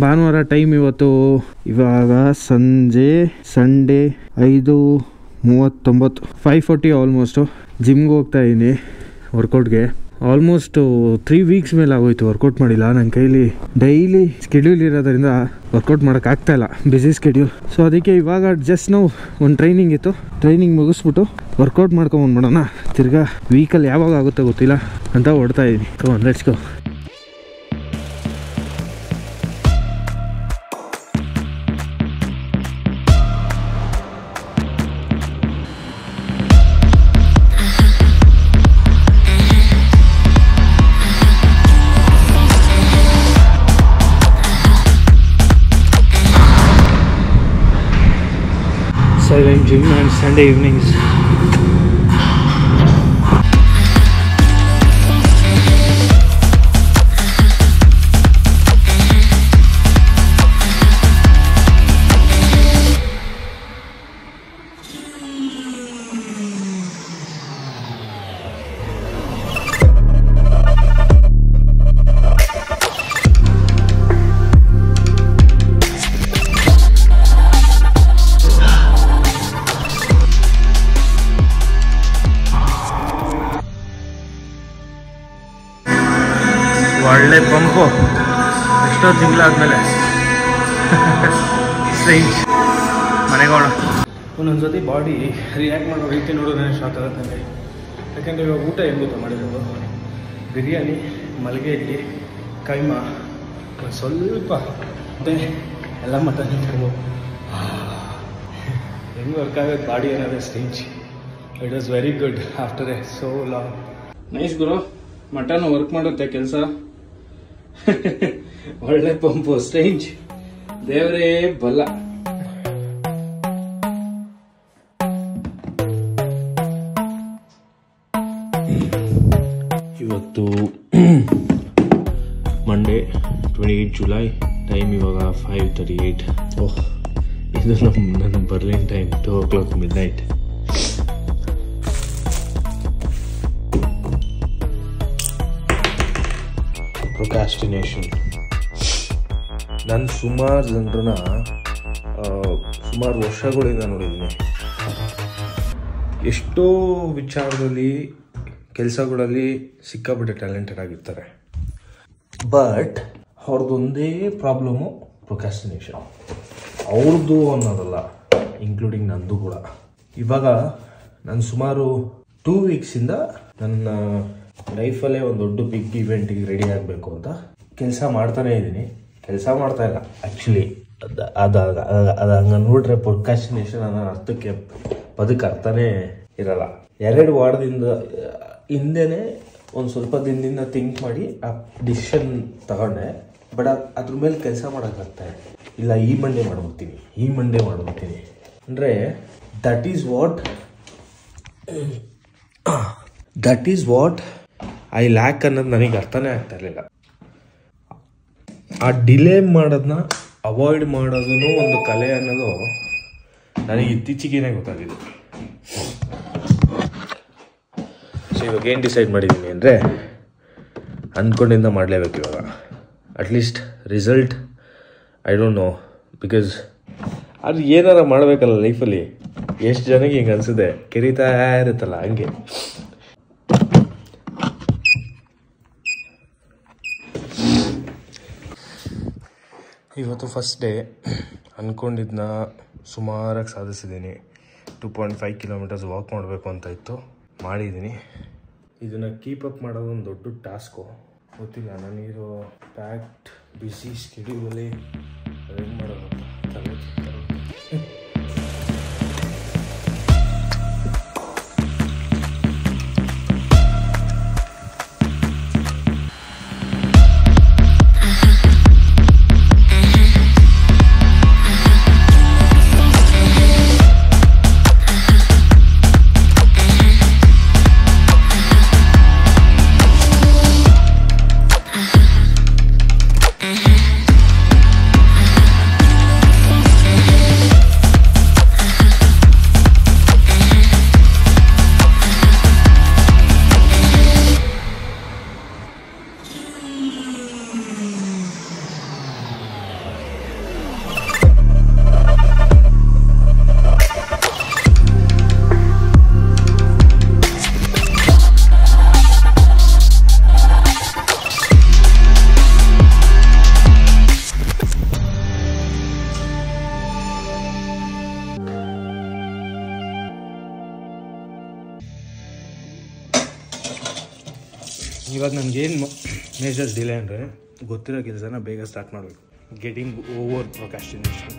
ಭಾನುವಾರ ಟೈಮ್ ಇವತ್ತು ಇವಾಗ ಸಂಜೆ ಸಂಡೇ 5:39 5:40 ಆಲ್ಮೋಸ್ಟು. ಜಿಮ್ಗೆ ಹೋಗ್ತಾ ಇದ್ದೀನಿ ವರ್ಕೌಟ್ಗೆ. ಆಲ್ಮೋಸ್ಟ್ 3 ವೀಕ್ಸ್ ಮೇಲೆ ಆಗೋಯ್ತು ವರ್ಕೌಟ್ ಮಾಡಿಲ್ಲ. ನನ್ನ ಕೈಲಿ ಡೈಲಿ ಸ್ಕೆಡ್ಯೂಲ್ ಇರೋದ್ರಿಂದ ವರ್ಕೌಟ್ ಮಾಡೋಕ್ಕಾಗ್ತಾ ಇಲ್ಲ, ಬ್ಯುಸಿ ಸ್ಕೆಡ್ಯೂಲ್. ಸೊ ಅದಕ್ಕೆ ಇವಾಗ ಜಸ್ಟ್ ನಾವು ಒಂದು ಟ್ರೈನಿಂಗ್ ಇತ್ತು, ಟ್ರೈನಿಂಗ್ ಮುಗಿಸ್ಬಿಟ್ಟು ವರ್ಕೌಟ್ ಮಾಡ್ಕೊಂಬಂದ್ಬಿಡೋಣ. ತಿರ್ಗಾ ವೀಕಲ್ಲಿ ಯಾವಾಗ ಆಗುತ್ತೋ ಗೊತ್ತಿಲ್ಲ ಅಂತ ಹೊಡ್ತಾ ಇದ್ದೀನಿ. Let's go. Silent gym and Sunday evenings. ಒಳ್ಳೆ ಪಂಪು ಎಷ್ಟೋ ತಿಂಗಳಾದ್ಮೇಲೆ ಸ್ಟ್ರೇಂಜ್. ಮನೆಗೆ ಹೋಗೋಣ. ಒಂದೊಂದ್ಸತಿ ಬಾಡಿ ರಿಯಾಕ್ಟ್ ಮಾಡೋ ರೀತಿ ನೋಡೋದೇ ಶಾಕ್ ಆಗುತ್ತೆ ನನಗೆ. ಯಾಕೆಂದರೆ ಇವಾಗ ಊಟ ಏನು ಗೊತ್ತಾ ಮಾಡಿರೋದು, ಬಿರಿಯಾನಿ, ಮಲ್ಲಿಗೆ ಇಡ್ಲಿ, ಕೈಮಾ, ಸ್ವಲ್ಪ ಮುದ್ದೆ, ಎಲ್ಲ ಮಟನ್ ಇಟ್ಕೊಂಡು ಹೆಂಗೆ ವರ್ಕ್ ಆಗೋದು ಬಾಡಿ ಅನ್ನೋದೇ strange. It was very good after A so long. Nice Guru, mutton work ಮಾಡುತ್ತೆ ಕೆಲಸ. ಒಳ್ಳೆ ಪಂಪು, ಸ್ಟ್ರೇಂಜ್. ದೇವರೇ ಬಲ್ಲ. ಇವತ್ತು ಮಂಡೇ 28 ಜುಲೈ, ಟೈಮ್ ಇವಾಗ 5:38. ಓಹ್, ಇದು ನನ್ನ Berlin time, 2 o'clock midnight. Procrastination. ನಾನು ಸುಮಾರು ಜನರನ್ನ ಸುಮಾರು ವರ್ಷಗಳಿಂದ ನೋಡಿದ್ದೀನಿ. ಎಷ್ಟೋ ವಿಚಾರದಲ್ಲಿ, ಕೆಲಸಗಳಲ್ಲಿ ಸಿಕ್ಕಾಪಟ್ಟೆ ಟ್ಯಾಲೆಂಟೆಡ್ ಆಗಿರ್ತಾರೆ. ಬಟ್ ಅವ್ರದ್ದೊಂದೇ ಪ್ರಾಬ್ಲಮ್ಮು ಪ್ರೊಕ್ರಾಸ್ಟಿನೇಷನ್. ಅವ್ರದ್ದು ಅನ್ನೋದಲ್ಲ, ಇನ್ಕ್ಲೂಡಿಂಗ್ ನಂದು ಕೂಡ. ಇವಾಗ ನಾನು ಸುಮಾರು 2 ವೀಕ್ಸಿಂದ ನನ್ನ ಲೈಫಲ್ಲೇ ಒಂದು ದೊಡ್ಡ ಬಿಗ್ ಇವೆಂಟಿಗೆ ರೆಡಿ ಆಗಬೇಕು ಅಂತ ಕೆಲಸ ಮಾಡ್ತಾನೇ ಇದ್ದೀನಿ. ಕೆಲಸ ಮಾಡ್ತಾ ಇಲ್ಲ ಆ್ಯಕ್ಚುಲಿ. ಅದು ಹಂಗೆ ನೋಡ್ರೆ ಪ್ರೊಕ್ರಾಸ್ಟಿನೇಷನ್ ಅನ್ನೋ ಅರ್ಥಕ್ಕೆ ಪದಕ್ಕೆ ಅರ್ಥನೇ ಇರಲ್ಲ. 2 ವಾರದಿಂದ ಹಿಂದೆನೇ ಒಂದು ಸ್ವಲ್ಪ ದಿನದಿಂದ ಥಿಂಕ್ ಮಾಡಿ ಆ ಡಿಸಿಷನ್ ತಗೊಂಡೆ. ಬಟ್ ಅದ್ರ ಮೇಲೆ ಕೆಲಸ ಮಾಡೋಕ್ಕಾಗ್ತಾ ಇಲ್ಲ. ಈ ಮಂಡೇ ಮಾಡ್ಬಿಡ್ತೀನಿ ಅಂದರೆ that is what I lac ಅನ್ನೋದು ನನಗೆ ಅರ್ಥನೇ ಆಗ್ತಾ ಇರಲಿಲ್ಲ. ಆ ಡಿಲೇ ಮಾಡೋದನ್ನ ಅವಾಯ್ಡ್ ಮಾಡೋದೂ ಒಂದು ಕಲೆ ಅನ್ನೋದು ನನಗೆ ಇತ್ತೀಚೆಗೇ ಗೊತ್ತಾಗಿದೆ. ಸೊ ಇವಾಗ ಏನು ಡಿಸೈಡ್ ಮಾಡಿದ್ದೀನಿ ಅಂದರೆ, ಅಂದ್ಕೊಂಡಿಂದ ಮಾಡಲೇಬೇಕು ಇವಾಗ. At least result I don't know, because ಅದು ಏನಾರ ಮಾಡಬೇಕಲ್ಲ ಲೈಫಲ್ಲಿ. ಎಷ್ಟು ಜನಕ್ಕೆ ಹಿಂಗೆ ಅನಿಸಿದೆ, ಕೆರಿತಾ ಇರುತ್ತಲ್ಲ ಹಂಗೆ. ಇವತ್ತು ಫಸ್ಟ್ ಡೇ. ಅಂದ್ಕೊಂಡಿದ್ದನ್ನ ಸುಮಾರಾಗಿ ಸಾಧಿಸಿದ್ದೀನಿ. 2.5 ಕಿಲೋಮೀಟರ್ಸ್ ವಾಕ್ ಮಾಡಬೇಕು ಅಂತ ಇತ್ತು, ಮಾಡಿದ್ದೀನಿ. ಇದನ್ನು ಕೀಪಪ್ ಮಾಡೋದು ಒಂದು ದೊಡ್ಡ ಟಾಸ್ಕು. ಗೊತ್ತಿಲ್ಲ, ನನಗಿರೋ ಪ್ಯಾಕ್ಡ್ ಬಿಸಿ ಸ್ಕೆಡ್ಯೂಲಲ್ಲಿ ಅದು ಹೆಂಗೆ ಮಾಡೋದು ಅಂತ ತಲೆ. ಇವಾಗ ನನಗೇನು ಮೇಜರ್ ಡಿಲೇ ಅಂದರೆ ಗೊತ್ತಿರೋ ಕೆಲಸನ ಬೇಗ ಸ್ಟಾರ್ಟ್ ಮಾಡಬೇಕು. Getting over procrastination.